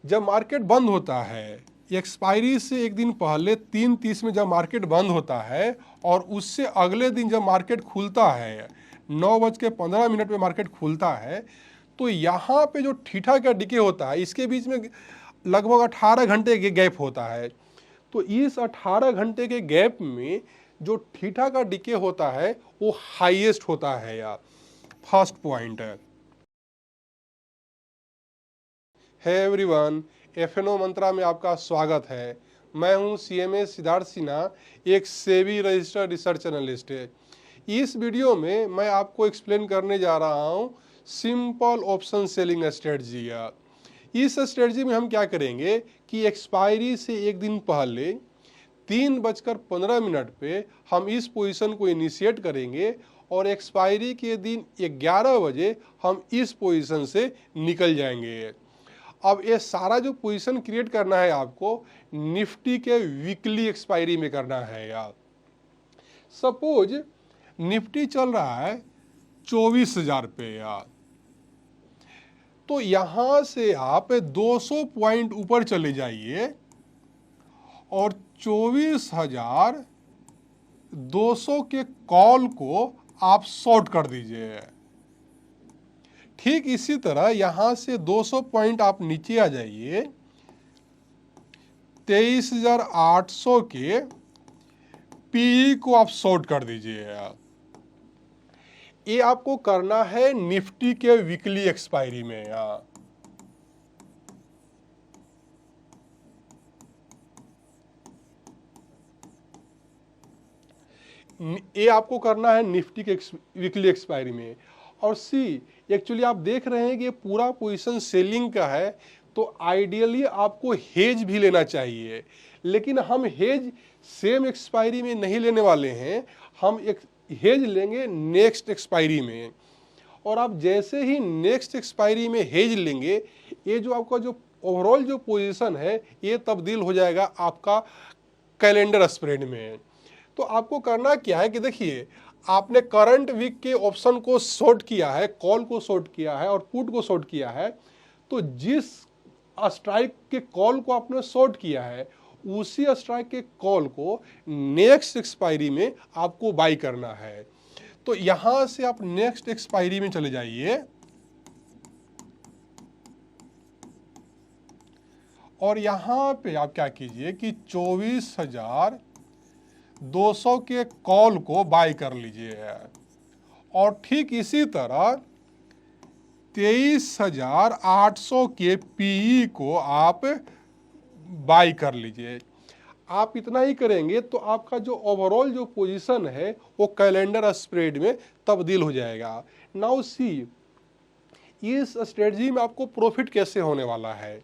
जब मार्केट बंद होता है, एक्सपायरी से एक दिन पहले 3:30 में जब मार्केट बंद होता है और उससे अगले दिन जब मार्केट खुलता है 9:15 में मार्केट खुलता है, तो यहाँ पे जो थीटा का डिके होता है इसके बीच में लगभग 18 घंटे के गैप होता है। तो इस 18 घंटे के गैप में जो थीटा का डिके होता है वो हाईएस्ट होता है यार। फर्स्ट पॉइंट है एवरीवन, एफएनओ मंत्रा में आपका स्वागत है। मैं हूं सीएमए सिद्धार्थ सिन्हा, एक सेबी रजिस्टर्ड रिसर्च एनालिस्ट है। इस वीडियो में मैं आपको एक्सप्लेन करने जा रहा हूं सिंपल ऑप्शन सेलिंग स्ट्रेटजी। इस स्ट्रेटजी में हम क्या करेंगे कि एक्सपायरी से एक दिन पहले 3:15 पे हम इस पोजीशन को इनिशिएट करेंगे और एक्सपायरी के दिन 11 बजे हम इस पोजीशन से निकल जाएंगे। अब ये सारा जो पोजीशन क्रिएट करना है आपको निफ्टी के वीकली एक्सपायरी में करना है यार। सपोज निफ्टी चल रहा है 24,000 पे यार, तो यहां से आप 200 पॉइंट ऊपर चले जाइए और 24,200 के कॉल को आप शॉर्ट कर दीजिए। ठीक इसी तरह यहां से 200 पॉइंट आप नीचे आ जाइए, 23,800 के पीई को आप शॉर्ट कर दीजिए। ये आपको करना है निफ्टी के वीकली एक्सपायरी में यार। ये आपको करना है निफ्टी के वीकली एक्सपायरी में। और सी, एक्चुअली आप देख रहे हैं कि ये पूरा पोजीशन सेलिंग का है, तो आइडियली आपको हेज भी लेना चाहिए, लेकिन हम हेज सेम एक्सपायरी में नहीं लेने वाले हैं, हम एक हेज लेंगे नेक्स्ट एक्सपायरी में। और आप जैसे ही नेक्स्ट एक्सपायरी में हेज लेंगे, ये जो आपका जो ओवरऑल जो पोजीशन है ये तब्दील हो जाएगा आपका कैलेंडर स्प्रेड में। तो आपको करना क्या है कि देखिए, आपने करंट वीक के ऑप्शन को शॉर्ट किया है, कॉल को शॉर्ट किया है और पुट को शॉर्ट किया है, तो जिस स्ट्राइक के कॉल को आपने शॉर्ट किया है उसी स्ट्राइक के कॉल को नेक्स्ट एक्सपायरी में आपको बाई करना है। तो यहां से आप नेक्स्ट एक्सपायरी में चले जाइए और यहां पे आप क्या कीजिए कि 24,200 के कॉल को बाय कर लीजिए और ठीक इसी तरह 23,800 के पीई को आप बाय कर लीजिए। आप इतना ही करेंगे तो आपका जो ओवरऑल जो पोजीशन है वो कैलेंडर स्प्रेड में तब्दील हो जाएगा। नाउ सी, इस स्ट्रेटजी में आपको प्रॉफिट कैसे होने वाला है।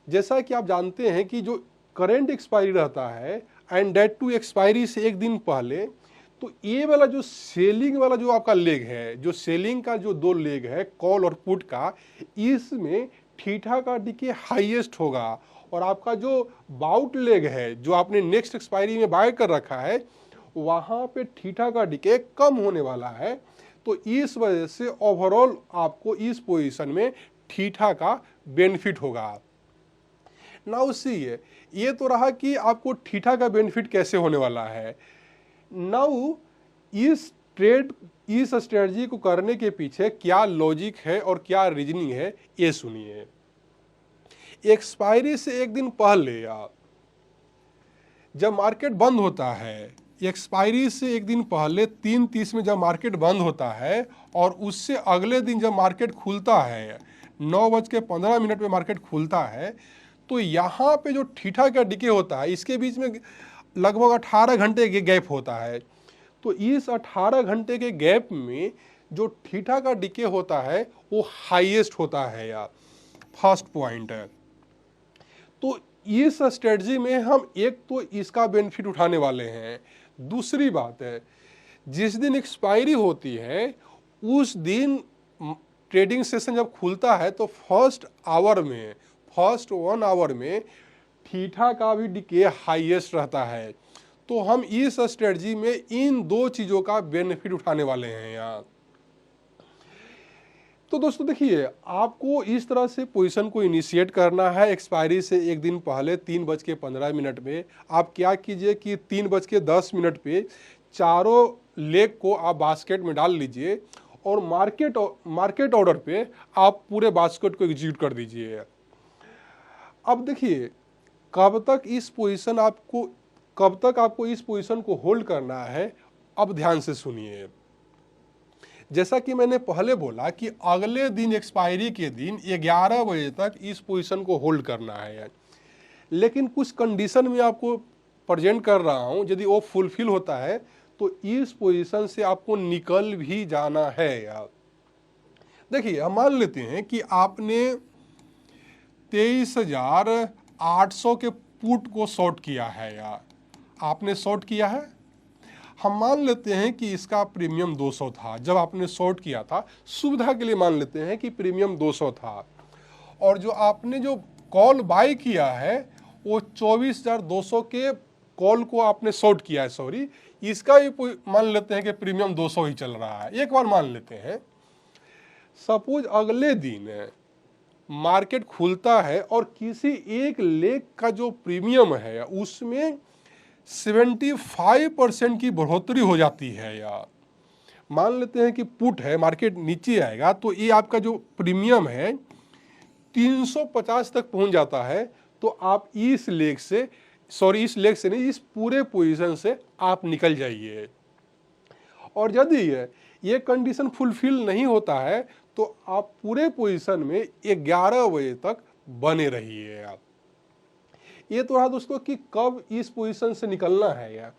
जैसा कि आप जानते हैं कि जो करेंट एक्सपायरी रहता है एंड डेट टू एक्सपायरी से एक दिन पहले, तो ये वाला जो सेलिंग वाला जो आपका लेग है, जो सेलिंग का जो दो लेग है कॉल और पुट का, इसमें थीटा का डिके हाईएस्ट होगा और आपका जो बाउट लेग है जो आपने नेक्स्ट एक्सपायरी में बाय कर रखा है वहां पे थीटा का डिके कम होने वाला है। तो इस वजह से ओवरऑल आपको इस पोजीशन में थीटा का बेनिफिट होगा। नाउ सी, ये तो रहा कि आपको थीटा का बेनिफिट कैसे होने वाला है। नाउ इस स्ट्रेटजी को करने के पीछे क्या लॉजिक है और क्या रीजनिंग है ये सुनिए। एक्सपायरी से एक दिन पहले यार, जब मार्केट बंद होता है, एक्सपायरी से एक दिन पहले 3:30 में जब मार्केट बंद होता है और उससे अगले दिन जब मार्केट खुलता है 9:15 में मार्केट खुलता है, तो यहाँ पे जो थीटा का डिके होता है इसके बीच में लगभग 18 घंटे के गैप होता है। तो इस 18 घंटे के गैप में जो थीटा का डिके होता है वो हाईएस्ट होता है यार। फर्स्ट पॉइंट है। तो इस स्ट्रेटजी में हम एक तो इसका बेनिफिट उठाने वाले हैं। दूसरी बात है, जिस दिन एक्सपायरी होती है उस दिन ट्रेडिंग सेशन जब खुलता है तो फर्स्ट 1 आवर में थीटा का भी डिके हाईएस्ट रहता है। तो हम इस स्ट्रेटजी में इन दो चीज़ों का बेनिफिट उठाने वाले हैं यार। तो दोस्तों देखिए, आपको इस तरह से पोजीशन को इनिशिएट करना है एक्सपायरी से एक दिन पहले 3:15 में। आप क्या कीजिए कि 3:10 पे चारों लेग को आप बास्केट में डाल लीजिए और मार्केट ऑर्डर पे आप पूरे बास्केट को एग्जीक्यूट कर दीजिए। अब देखिए, कब तक आपको इस पोजीशन को होल्ड करना है, अब ध्यान से सुनिए। जैसा कि मैंने पहले बोला कि अगले दिन एक्सपायरी के दिन 11 बजे तक इस पोजीशन को होल्ड करना है, लेकिन कुछ कंडीशन में आपको प्रेजेंट कर रहा हूं, यदि वो फुलफिल होता है तो इस पोजीशन से आपको निकल भी जाना है यार। देखिए, हम मान लेते हैं कि आपने 23,800 के पुट को शॉर्ट किया है यार, आपने शॉर्ट किया है। हम मान लेते हैं कि इसका प्रीमियम 200 था जब आपने शॉर्ट किया था, सुविधा के लिए मान लेते हैं कि प्रीमियम 200 था, और जो आपने जो कॉल बाय किया है वो 24,200 के कॉल को आपने शॉर्ट किया है, सॉरी, इसका भी मान लेते हैं कि प्रीमियम 200 ही चल रहा है। एक बार मान लेते हैं, सपोज अगले दिन मार्केट खुलता है और किसी एक लेग का जो प्रीमियम है उसमें 75% की बढ़ोतरी हो जाती है यार। मान लेते हैं कि पुट है, मार्केट नीचे आएगा तो ये आपका जो प्रीमियम है 350 तक पहुंच जाता है, तो आप इस लेग से नहीं, इस पूरे पोजीशन से आप निकल जाइए। और यदि ये कंडीशन फुलफिल नहीं होता है तो आप पूरे पोजीशन में 11 बजे तक बने रहिए आप। ये तो रहा दोस्तों कि कब इस पोजीशन से निकलना है यार।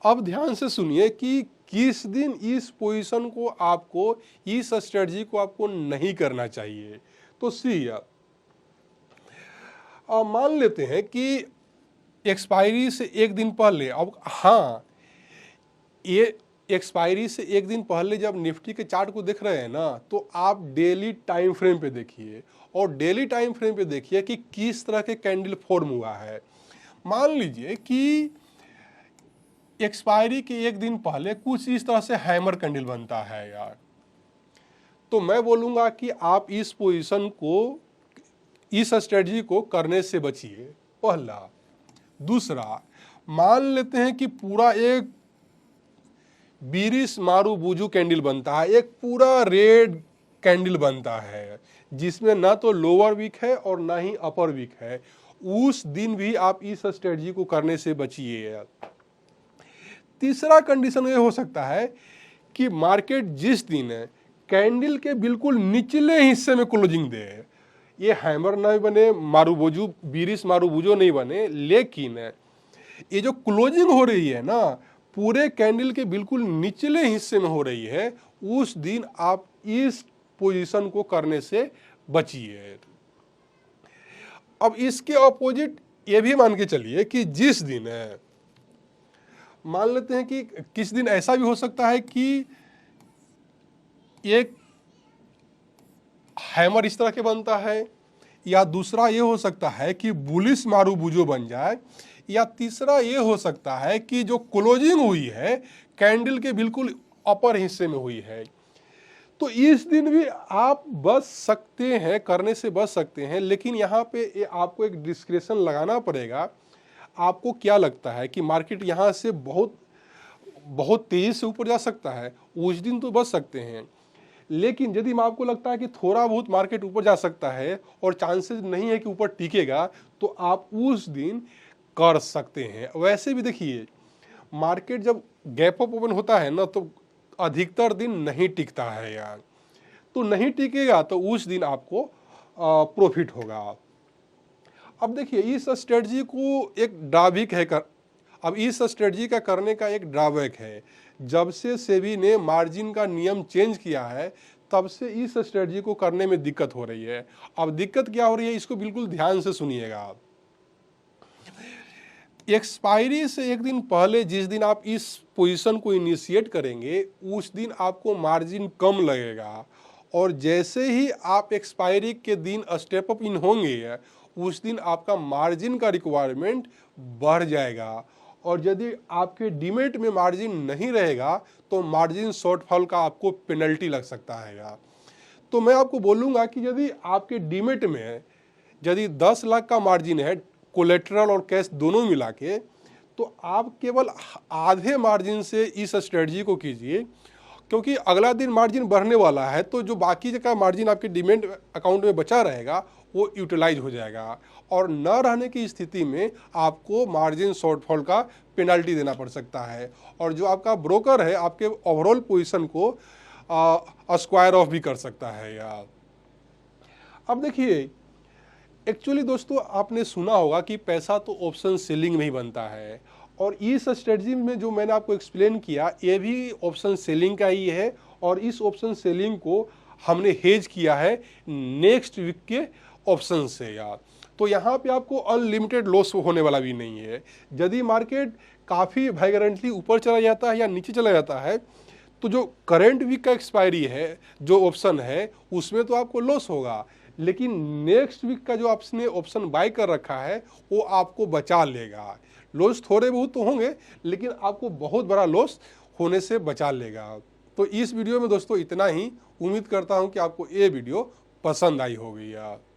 अब ध्यान से सुनिए कि किस दिन इस पोजीशन को आपको, इस स्ट्रेटजी को आपको नहीं करना चाहिए। तो सी यार, मान लेते हैं कि एक्सपायरी से एक दिन पहले, अब हाँ, ये एक्सपायरी से एक दिन पहले जब निफ्टी के चार्ट को देख रहे हैं ना, तो आप डेली टाइम फ्रेम पे देखिए और डेली टाइम फ्रेम पे देखिए कि किस तरह के कैंडल फॉर्म हुआ है। मान लीजिए कि एक्सपायरी के एक दिन पहले कुछ इस तरह से हैमर कैंडल बनता है यार, तो मैं बोलूँगा कि आप इस पोजीशन को, इस स्ट्रेटजी को करने से बचिए, पहला। दूसरा, मान लेते हैं कि पूरा एक बीरिश मारुबुजू कैंडल बनता है, एक पूरा रेड कैंडल बनता है जिसमें ना तो लोअर वीक है और ना ही अपर वीक है, उस दिन भी आप इस स्ट्रेटजी को करने से बचिए। तीसरा कंडीशन ये हो सकता है कि मार्केट जिस दिन कैंडल के बिल्कुल निचले हिस्से में क्लोजिंग दे, ये हैमर नहीं बने, मारुबुजू, बीरिश मारुबुजू नहीं बने, लेकिन ये जो क्लोजिंग हो रही है ना पूरे कैंडल के बिल्कुल निचले हिस्से में हो रही है, उस दिन आप इस पोजीशन को करने से बचिए। अब इसके अपोजिट ये भी मान के चलिए कि जिस दिन है, मान लेते हैं कि किस दिन ऐसा भी हो सकता है कि एक हैमर इस तरह के बनता है, या दूसरा ये हो सकता है कि बुलिश मारुबुजू बन जाए, या तीसरा ये हो सकता है कि जो क्लोजिंग हुई है कैंडल के बिल्कुल अपर हिस्से में हुई है। तो इस दिन भी आप बच सकते हैं, करने से बच सकते हैं, लेकिन यहाँ पे आपको एक डिस्क्रिप्शन लगाना पड़ेगा। आपको क्या लगता है कि मार्केट यहाँ से बहुत तेजी से ऊपर जा सकता है, उस दिन तो बच सकते हैं, लेकिन यदि आपको लगता है कि थोड़ा बहुत मार्केट ऊपर जा सकता है और चांसेस नहीं है कि ऊपर टिकेगा, तो आप उस दिन कर सकते हैं। वैसे भी देखिए, मार्केट जब गैप अप ओपन होता है ना तो अधिकतर दिन नहीं टिकता है यार, तो नहीं टिकेगा तो उस दिन आपको प्रॉफिट होगा। अब देखिए, इस स्ट्रेटजी को एक ड्रॉबैक है अब इस स्ट्रेटजी का करने का एक ड्रॉबैक है, जब से सेबी ने मार्जिन का नियम चेंज किया है तब से इस स्ट्रेटजी को करने में दिक्कत हो रही है। अब दिक्कत क्या हो रही है, इसको बिल्कुल ध्यान से सुनिएगा आप। एक्सपायरी से एक दिन पहले जिस दिन आप इस पोजीशन को इनिशिएट करेंगे उस दिन आपको मार्जिन कम लगेगा, और जैसे ही आप एक्सपायरी के दिन स्टेप अप इन होंगे उस दिन आपका मार्जिन का रिक्वायरमेंट बढ़ जाएगा, और यदि आपके डीमेट में मार्जिन नहीं रहेगा तो मार्जिन शॉर्टफॉल का आपको पेनल्टी लग सकता है। तो तो मैं आपको बोलूँगा कि यदि आपके डीमेट में यदि 10 लाख का मार्जिन है, कोलेटरल और कैश दोनों मिला के, तो आप केवल आधे मार्जिन से इस स्ट्रेटजी को कीजिए, क्योंकि अगला दिन मार्जिन बढ़ने वाला है, तो जो बाकी का मार्जिन आपके डीमेट अकाउंट में बचा रहेगा वो यूटिलाइज हो जाएगा, और न रहने की स्थिति में आपको मार्जिन शॉर्टफॉल का पेनल्टी देना पड़ सकता है, और जो आपका ब्रोकर है आपके ओवरऑल पोजीशन को स्क्वायर ऑफ भी कर सकता है यार। अब देखिए, एक्चुअली दोस्तों आपने सुना होगा कि पैसा तो ऑप्शन सेलिंग में ही बनता है, और इस स्ट्रेटजी में जो मैंने आपको एक्सप्लेन किया ये भी ऑप्शन सेलिंग का ही है, और इस ऑप्शन सेलिंग को हमने हेज किया है नेक्स्ट वीक के ऑप्शन से यार। तो यहाँ पे आपको अनलिमिटेड लॉस होने वाला भी नहीं है। यदि मार्केट काफ़ी वाइब्रेंटली ऊपर चला जाता है या नीचे चला जाता है, तो जो करंट वीक का एक्सपायरी है जो ऑप्शन है उसमें तो आपको लॉस होगा, लेकिन नेक्स्ट वीक का जो आपने ऑप्शन बाय कर रखा है वो आपको बचा लेगा। लॉस थोड़े बहुत तो होंगे, लेकिन आपको बहुत बड़ा लॉस होने से बचा लेगा। तो इस वीडियो में दोस्तों इतना ही। उम्मीद करता हूं कि आपको ये वीडियो पसंद आई होगी यार।